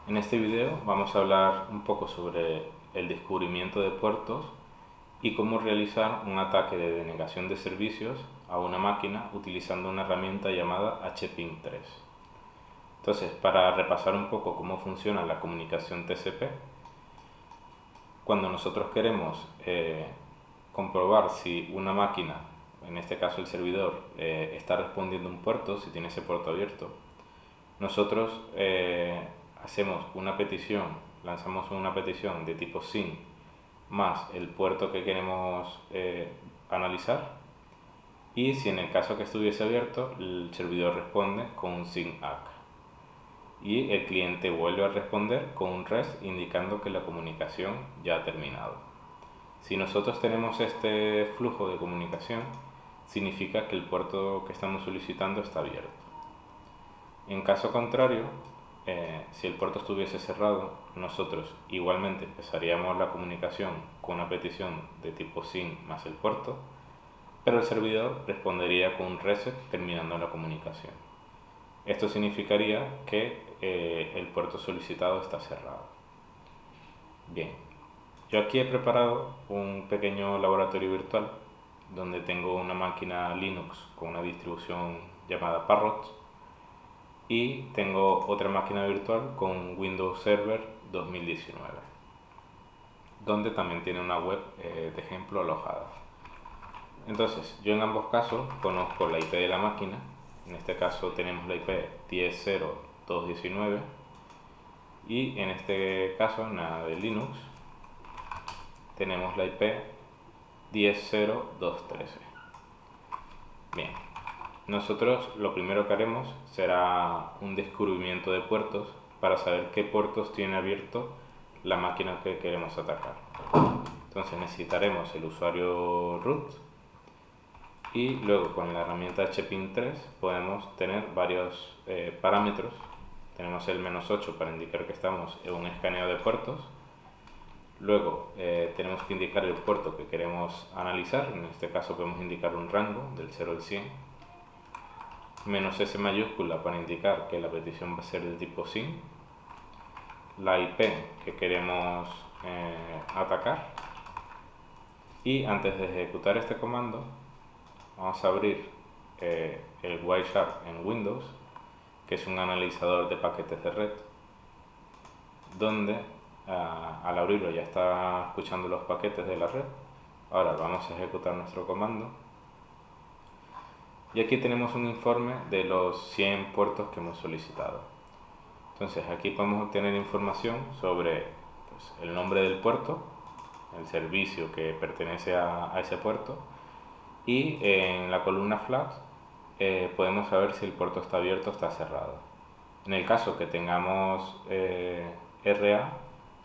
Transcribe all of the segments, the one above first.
En este video vamos a hablar un poco sobre el descubrimiento de puertos y cómo realizar un ataque de denegación de servicios a una máquina utilizando una herramienta llamada hping3. Entonces, para repasar un poco cómo funciona la comunicación TCP, cuando nosotros queremos comprobar si una máquina, en este caso el servidor, está respondiendo un puerto, si tiene ese puerto abierto, nosotros hacemos una petición, lanzamos una petición de tipo SYN más el puerto que queremos analizar, y si en el caso que estuviese abierto, el servidor responde con un SYN ACK y el cliente vuelve a responder con un REST indicando que la comunicación ya ha terminado. Si nosotros tenemos este flujo de comunicación, significa que el puerto que estamos solicitando está abierto. En caso contrario, si el puerto estuviese cerrado, nosotros igualmente empezaríamos la comunicación con una petición de tipo SYN más el puerto, pero el servidor respondería con un reset terminando la comunicación. Esto significaría que el puerto solicitado está cerrado. Bien, yo aquí he preparado un pequeño laboratorio virtual donde tengo una máquina Linux con una distribución llamada Parrot y tengo otra máquina virtual con Windows Server 2019, donde también tiene una web de ejemplo alojada. Entonces, yo en ambos casos conozco la IP de la máquina. En este caso tenemos la IP 10.0.219 y en este caso, en la de Linux, tenemos la IP 10.0.213. Bien, nosotros lo primero que haremos será un descubrimiento de puertos para saber qué puertos tiene abierto la máquina que queremos atacar. Entonces necesitaremos el usuario root y luego con la herramienta hping3 podemos tener varios parámetros. Tenemos el -8 para indicar que estamos en un escaneo de puertos. Luego tenemos que indicar el puerto que queremos analizar. En este caso podemos indicar un rango del 0 al 100. -S mayúscula para indicar que la petición va a ser de tipo SYN. La IP que queremos atacar. Y antes de ejecutar este comando, vamos a abrir el Wireshark en Windows, que es un analizador de paquetes de red, donde al abrirlo ya está escuchando los paquetes de la red. Ahora vamos a ejecutar nuestro comando y aquí tenemos un informe de los 100 puertos que hemos solicitado. Entonces aquí podemos obtener información sobre el nombre del puerto, el servicio que pertenece a ese puerto, y en la columna flags podemos saber si el puerto está abierto o está cerrado. En el caso que tengamos RA,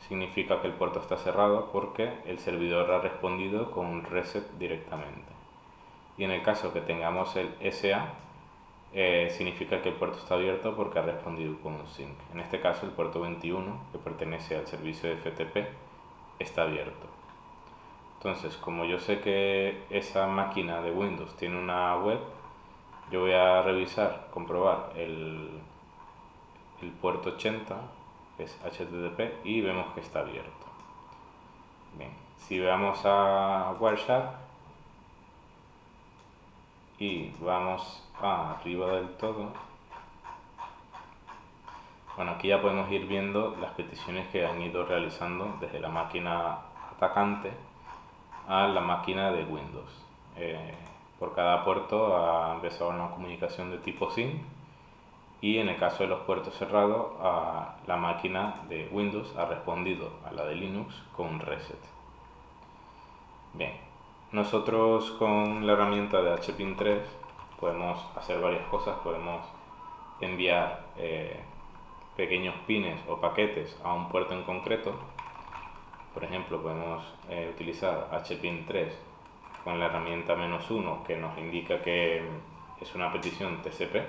significa que el puerto está cerrado porque el servidor ha respondido con un reset directamente. Y en el caso que tengamos el SA, significa que el puerto está abierto porque ha respondido con un SYN. En este caso el puerto 21, que pertenece al servicio de FTP, está abierto. Entonces, como yo sé que esa máquina de Windows tiene una web, yo voy a revisar, comprobar el puerto 80, que es HTTP, y vemos que está abierto. Bien, si vamos a Wireshark y vamos arriba del todo, bueno, aquí ya podemos ir viendo las peticiones que han ido realizando desde la máquina atacante a la máquina de Windows. Por cada puerto ha empezado una comunicación de tipo SYN y en el caso de los puertos cerrados, la máquina de Windows ha respondido a la de Linux con un reset. Bien, nosotros con la herramienta de hping3 podemos hacer varias cosas. Podemos enviar pequeños pines o paquetes a un puerto en concreto. Por ejemplo, podemos utilizar hping3 con la herramienta -1 que nos indica que es una petición TCP.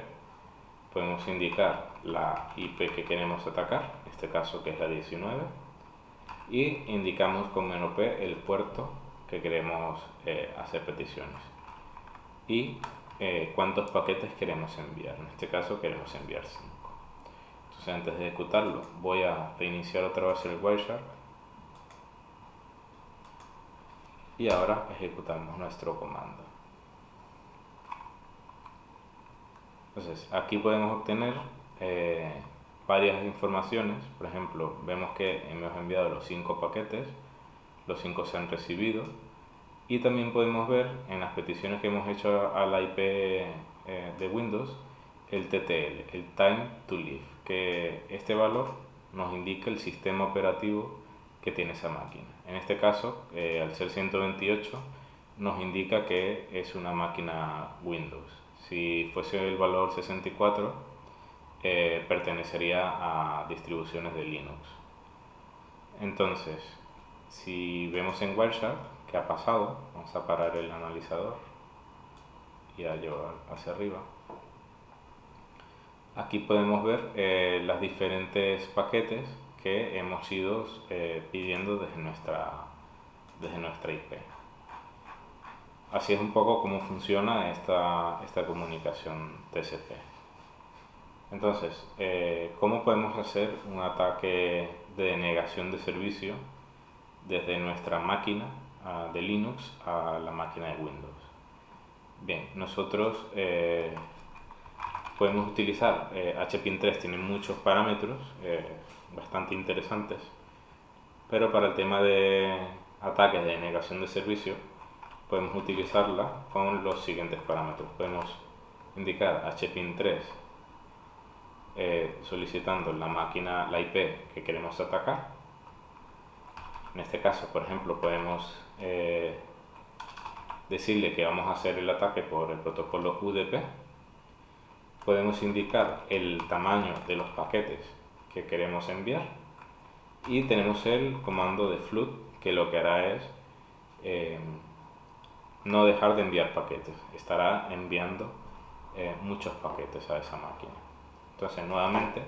Podemos indicar la IP que queremos atacar, en este caso que es la 19, y indicamos con -P el puerto que queremos hacer peticiones y cuántos paquetes queremos enviar. En este caso queremos enviar 5. Entonces antes de ejecutarlo voy a reiniciar otra vez el Wireshark y ahora ejecutamos nuestro comando. Entonces aquí podemos obtener varias informaciones. Por ejemplo, vemos que hemos enviado los 5 paquetes, los 5 se han recibido, y también podemos ver en las peticiones que hemos hecho a la IP de Windows el TTL, el Time to Live, que este valor nos indica el sistema operativo que tiene esa máquina. En este caso, al ser 128, nos indica que es una máquina Windows. Si fuese el valor 64, pertenecería a distribuciones de Linux. Entonces, si vemos en Wireshark qué ha pasado, vamos a parar el analizador y a llevar hacia arriba. Aquí podemos ver los diferentes paquetes que hemos ido pidiendo desde nuestra IP. Así es un poco cómo funciona esta comunicación TCP. Entonces, ¿cómo podemos hacer un ataque de denegación de servicio desde nuestra máquina de Linux a la máquina de Windows? Bien, nosotros podemos utilizar HPin3, tiene muchos parámetros bastante interesantes, pero para el tema de ataques de denegación de servicio podemos utilizarla con los siguientes parámetros. Podemos indicar HPin3 solicitando la IP que queremos atacar. En este caso, por ejemplo, podemos decirle que vamos a hacer el ataque por el protocolo UDP. Podemos indicar el tamaño de los paquetes que queremos enviar y tenemos el comando de flood, que lo que hará es no dejar de enviar paquetes, estará enviando muchos paquetes a esa máquina. Entonces, nuevamente,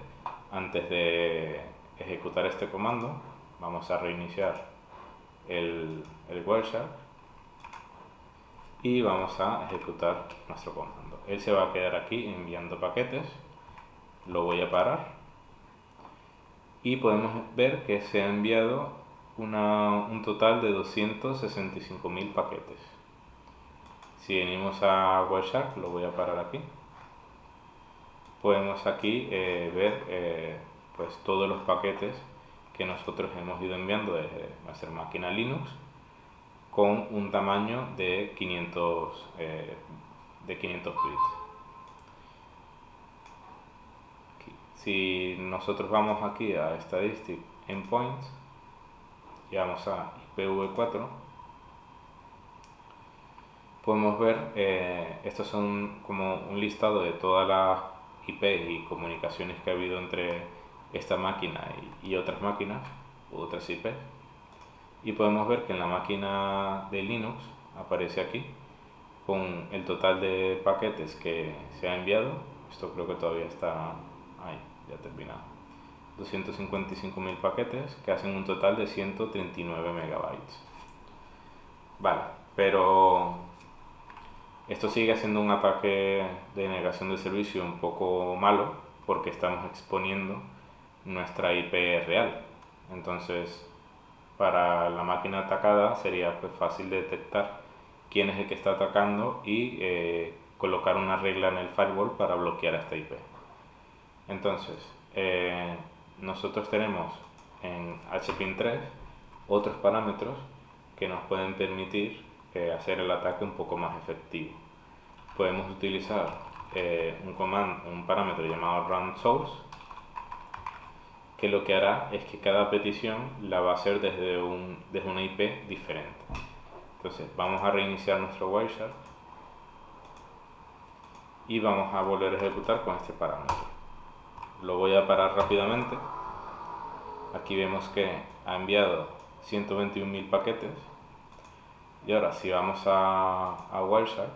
antes de ejecutar este comando, vamos a reiniciar el Wireshark y vamos a ejecutar nuestro comando. Él se va a quedar aquí enviando paquetes, lo voy a parar y podemos ver que se ha enviado un total de 265.000 paquetes. Si venimos a Wireshark, lo voy a parar aquí, podemos aquí ver pues todos los paquetes que nosotros hemos ido enviando desde nuestra máquina Linux con un tamaño de 500 bits. Si nosotros vamos aquí a Statistic Endpoints y vamos a IPv4, podemos ver, estos son como un listado de todas las IP y comunicaciones que ha habido entre esta máquina y otras máquinas u otras IP, y podemos ver que en la máquina de Linux aparece aquí con el total de paquetes que se ha enviado. Esto creo que todavía está ahí, ya terminado. 255.000 paquetes que hacen un total de 139 megabytes. Vale, pero esto sigue siendo un ataque de negación de servicio un poco malo porque estamos exponiendo nuestra IP real. Entonces, para la máquina atacada sería pues fácil detectar quién es el que está atacando y colocar una regla en el firewall para bloquear esta IP. Entonces, nosotros tenemos en HPin3 otros parámetros que nos pueden permitir hacer el ataque un poco más efectivo. Podemos utilizar un parámetro llamado runSource, que lo que hará es que cada petición la va a hacer desde una IP diferente. Entonces vamos a reiniciar nuestro Wireshark y vamos a volver a ejecutar con este parámetro. Lo voy a parar rápidamente. Aquí vemos que ha enviado 121.000 paquetes, y ahora si vamos a Wireshark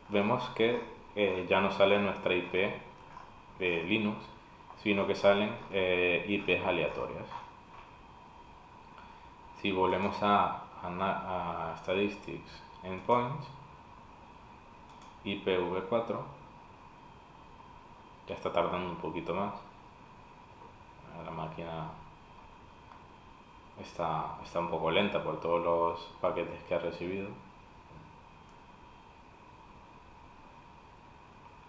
vemos que ya no sale nuestra IP de Linux, sino que salen IPs aleatorias. Si volvemos a Statistics Endpoints, IPv4, ya está tardando un poquito más, máquina está un poco lenta por todos los paquetes que ha recibido.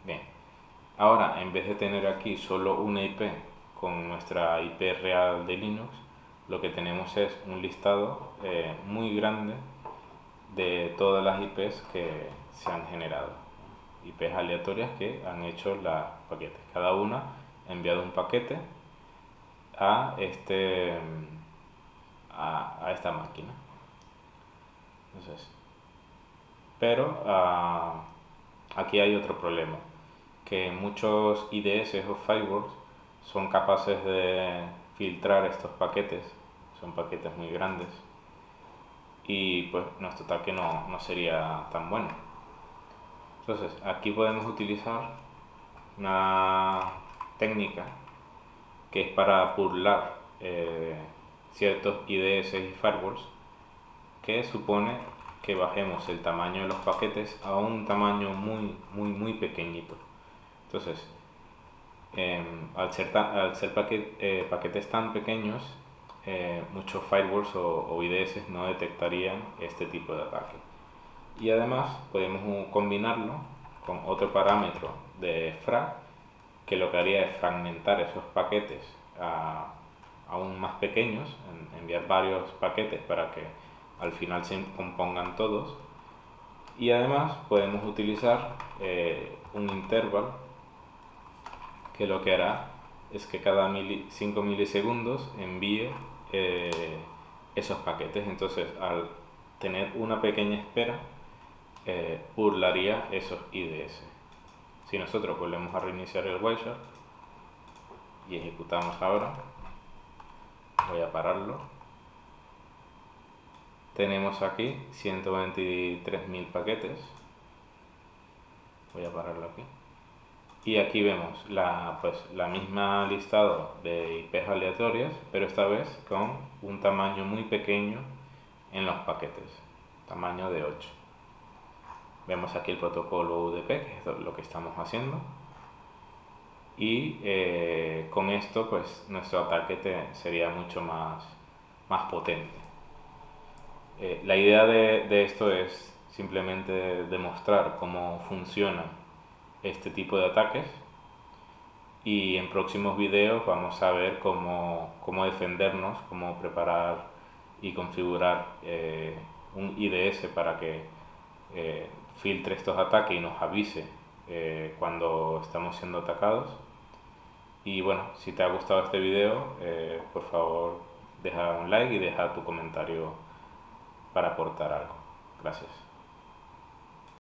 Bien, ahora en vez de tener aquí solo una IP con nuestra IP real de Linux, lo que tenemos es un listado muy grande de todas las IPs que se han generado. IPs aleatorias que han hecho los paquetes. Cada una ha enviado un paquete a, a esta máquina. Entonces, pero aquí hay otro problema, que muchos IDS o firewalls son capaces de filtrar estos paquetes, son paquetes muy grandes, y pues nuestro ataque no sería tan bueno. Entonces, aquí podemos utilizar una técnica que es para burlar ciertos IDS y firewalls, que supone que bajemos el tamaño de los paquetes a un tamaño muy pequeñito. Entonces, al ser paquetes tan pequeños, muchos firewalls o IDS no detectarían este tipo de ataque. Y además podemos combinarlo con otro parámetro de FRAG, que lo que haría es fragmentar esos paquetes aún más pequeños, enviar varios paquetes para que al final se compongan todos. Y además podemos utilizar un interval que lo que hará es que cada 5 milisegundos envíe esos paquetes. Entonces, al tener una pequeña espera, burlaría esos IDS. Si nosotros volvemos a reiniciar el Wireshark y ejecutamos ahora, voy a pararlo, tenemos aquí 123.000 paquetes. Voy a pararlo aquí. Y aquí vemos la misma listado de IPs aleatorias, pero esta vez con un tamaño muy pequeño en los paquetes, tamaño de 8. Vemos aquí el protocolo UDP, que es lo que estamos haciendo. Y con esto pues nuestro ataque sería mucho más potente. La idea de esto es simplemente demostrar cómo funciona este tipo de ataques, y en próximos videos vamos a ver cómo defendernos, cómo preparar y configurar un IDS para que filtre estos ataques y nos avise cuando estamos siendo atacados. Y bueno, si te ha gustado este video, por favor deja un like y deja tu comentario para aportar algo. Gracias.